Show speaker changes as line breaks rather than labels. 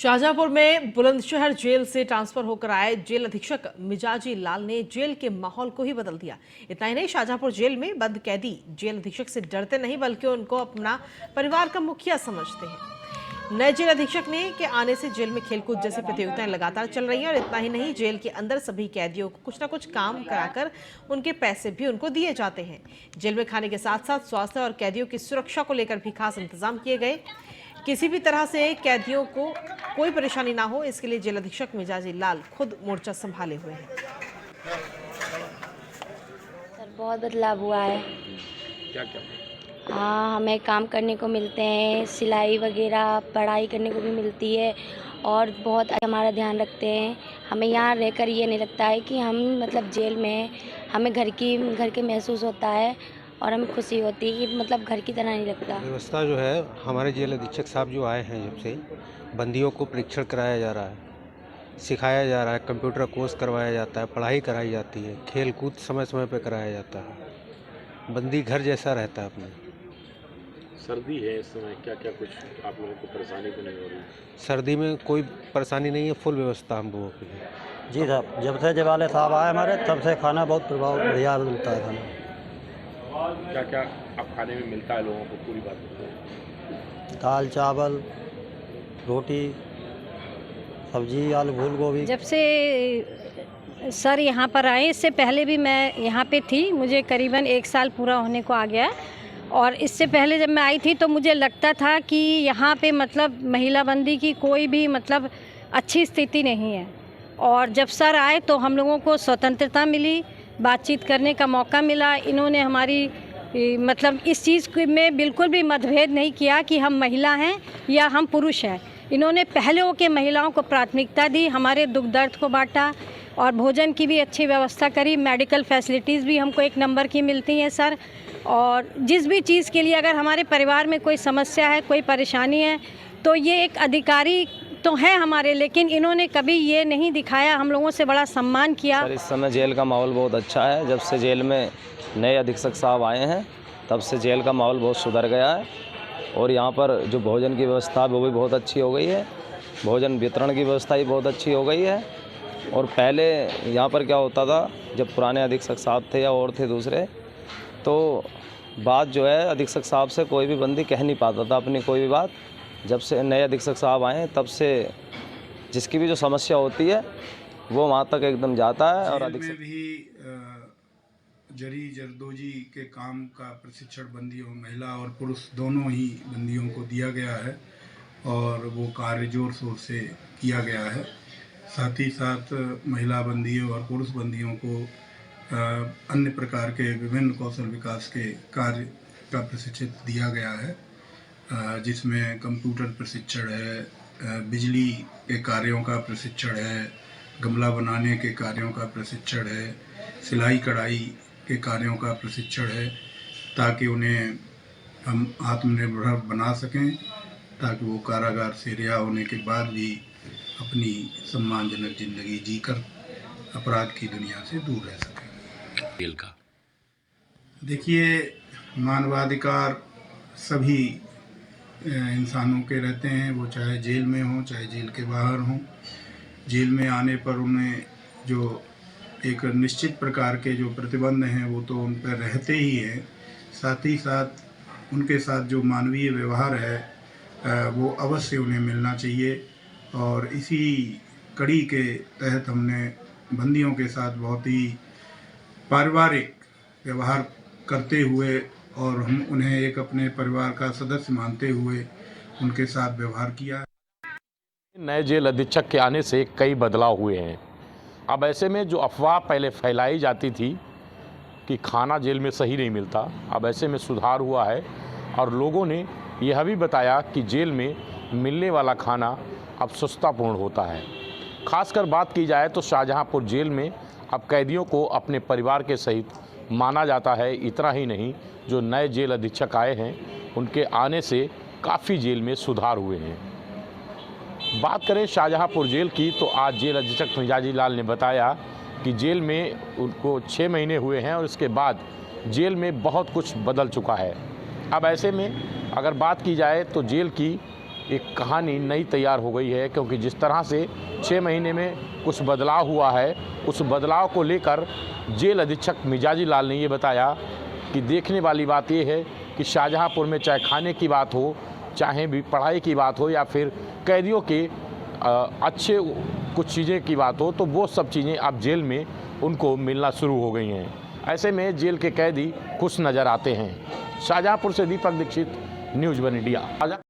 शाहजहांपुर में बुलंदशहर जेल से ट्रांसफर होकर आए जेल अधीक्षक मिजाजी लाल ने जेल के माहौल को ही बदल दिया। इतना ही नहीं, शाहजहांपुर जेल में बंद कैदी जेल अधीक्षक से डरते नहीं बल्कि उनको अपना परिवार का मुखिया समझते हैं। नए जेल अधीक्षक ने के आने से जेल में खेलकूद जैसी प्रतियोगिताएं लगातार चल रही हैं और इतना ही नहीं, जेल के अंदर सभी कैदियों को कुछ ना कुछ काम कराकर उनके पैसे भी उनको दिए जाते हैं। जेल में खाने के साथ साथ स्वास्थ्य और कैदियों की सुरक्षा को लेकर भी खास इंतजाम किए गए। किसी भी तरह से कैदियों को कोई परेशानी ना हो, इसके लिए जेल अधीक्षक मिजाजी लाल खुद मोर्चा संभाले हुए हैं।
सर बहुत बदलाव हुआ है।
क्या क्या?
हाँ, हमें काम करने को मिलते हैं, सिलाई वगैरह पढ़ाई करने को भी मिलती है और बहुत हमारा ध्यान रखते हैं। हमें यहाँ रहकर ये नहीं लगता है कि हम मतलब जेल में हैं। हमें घर के महसूस होता है और हमें खुशी होती है कि मतलब घर की तरह नहीं लगता।
व्यवस्था जो है, हमारे जेल अधीक्षक साहब जो आए हैं, जब से बंदियों को परीक्षण कराया जा रहा है, सिखाया जा रहा है, कंप्यूटर कोर्स करवाया जाता है, पढ़ाई कराई जाती है, खेल कूद समय समय पर कराया जाता है। बंदी घर जैसा रहता है अपने।
सर्दी है इस समय, क्या क्या कुछ आप लोगों को परेशानी तो नहीं हो रही?
सर्दी में कोई परेशानी नहीं है, फुल व्यवस्था हम लोगों की है।
जी साहब, जब से जवाले साहब आए हमारे, तब से खाना बहुत प्रभाव बढ़िया मिलता है। खाना
क्या क्या अब खाने में मिलता है लोगों को, पूरी बात बताइए।
दाल चावल रोटी सब्जी आलू फूल गोभी।
जब से सर यहाँ पर आए, इससे पहले भी मैं यहाँ पे थी, मुझे करीबन 1 साल पूरा होने को आ गया है। और इससे पहले जब मैं आई थी तो मुझे लगता था कि यहाँ पे मतलब महिला बंदी की कोई भी मतलब अच्छी स्थिति नहीं है। और जब सर आए तो हम लोगों को स्वतंत्रता मिली, बातचीत करने का मौका मिला। इन्होंने हमारी मतलब इस चीज़ में बिल्कुल भी मतभेद नहीं किया कि हम महिला हैं या हम पुरुष हैं। इन्होंने पहले होकर महिलाओं को प्राथमिकता दी, हमारे दुख दर्द को बांटा और भोजन की भी अच्छी व्यवस्था करी। मेडिकल फैसिलिटीज़ भी हमको 1 नंबर की मिलती हैं सर। और जिस भी चीज़ के लिए अगर हमारे परिवार में कोई समस्या है, कोई परेशानी है, तो ये एक अधिकारी तो है हमारे, लेकिन इन्होंने कभी ये नहीं दिखाया, हम लोगों से बड़ा सम्मान किया।
सर इस समय जेल का माहौल बहुत अच्छा है। जब से जेल में नए अधीक्षक साहब आए हैं, तब से जेल का माहौल बहुत सुधर गया है। और यहाँ पर जो भोजन की व्यवस्था वो भी बहुत अच्छी हो गई है। भोजन वितरण की व्यवस्था भी बहुत अच्छी हो गई है। और पहले यहाँ पर क्या होता था, जब पुराने अधीक्षक साहब थे या और थे दूसरे, तो बात जो है अधीक्षक साहब से कोई भी बंदी कह नहीं पाता था अपनी कोई भी बात। जब से नए अधीक्षक साहब आए तब से जिसकी भी जो समस्या होती है वो वहाँ तक एकदम जाता है। और
अधीक्षक भी जरी जरदोजी के काम का प्रशिक्षण बंदियों, महिला और पुरुष दोनों ही बंदियों को दिया गया है और वो कार्य जोर शोर से किया गया है। साथ ही साथ महिला बंदियों और पुरुष बंदियों को अन्य प्रकार के विभिन्न कौशल विकास के कार्य का प्रशिक्षण दिया गया है, जिसमें कंप्यूटर प्रशिक्षण है, बिजली के कार्यों का प्रशिक्षण है, गमला बनाने के कार्यों का प्रशिक्षण है, सिलाई कढ़ाई के कार्यों का प्रशिक्षण है, ताकि उन्हें हम आत्मनिर्भर बना सकें, ताकि वो कारागार से रिहा होने के बाद भी अपनी सम्मानजनक जिंदगी जीकर अपराध की दुनिया से दूर रह सकें।
जेल का
देखिए, मानवाधिकार सभी इंसानों के रहते हैं, वो चाहे जेल में हों चाहे जेल के बाहर हों। जेल में आने पर उन्हें जो एक निश्चित प्रकार के जो प्रतिबंध हैं वो तो उन पर रहते ही हैं, साथ ही साथ उनके साथ जो मानवीय व्यवहार है वो अवश्य उन्हें मिलना चाहिए। और इसी कड़ी के तहत हमने बंदियों के साथ बहुत ही पारिवारिक व्यवहार करते हुए और हम उन्हें एक अपने परिवार का सदस्य मानते हुए उनके साथ व्यवहार किया।
नए जेल अधीक्षक के आने से कई बदलाव हुए हैं। अब ऐसे में जो अफवाह पहले फैलाई जाती थी कि खाना जेल में सही नहीं मिलता, अब ऐसे में सुधार हुआ है। और लोगों ने यह भी बताया कि जेल में मिलने वाला खाना अब सस्तापूर्ण होता है। खासकर बात की जाए तो शाहजहांपुर जेल में अब कैदियों को अपने परिवार के सहित माना जाता है। इतना ही नहीं, जो नए जेल अधीक्षक आए हैं उनके आने से काफ़ी जेल में सुधार हुए हैं। बात करें शाहजहांपुर जेल की तो आज जेल अधीक्षक मिजाजी लाल ने बताया कि जेल में उनको 6 महीने हुए हैं और इसके बाद जेल में बहुत कुछ बदल चुका है। अब ऐसे में अगर बात की जाए तो जेल की एक कहानी नई तैयार हो गई है, क्योंकि जिस तरह से 6 महीने में कुछ बदलाव हुआ है, उस बदलाव को लेकर जेल अधीक्षक मिजाजी लाल ने ये बताया कि देखने वाली बात ये है कि शाहजहांपुर में चाहे खाने की बात हो, चाहे भी पढ़ाई की बात हो, या फिर कैदियों के अच्छे कुछ चीज़ें की बात हो, तो वो सब चीज़ें अब जेल में उनको मिलना शुरू हो गई हैं। ऐसे में जेल के कैदी खुश नज़र आते हैं। शाहजहांपुर से दीपक दीक्षित, न्यूज़ 1 इंडिया।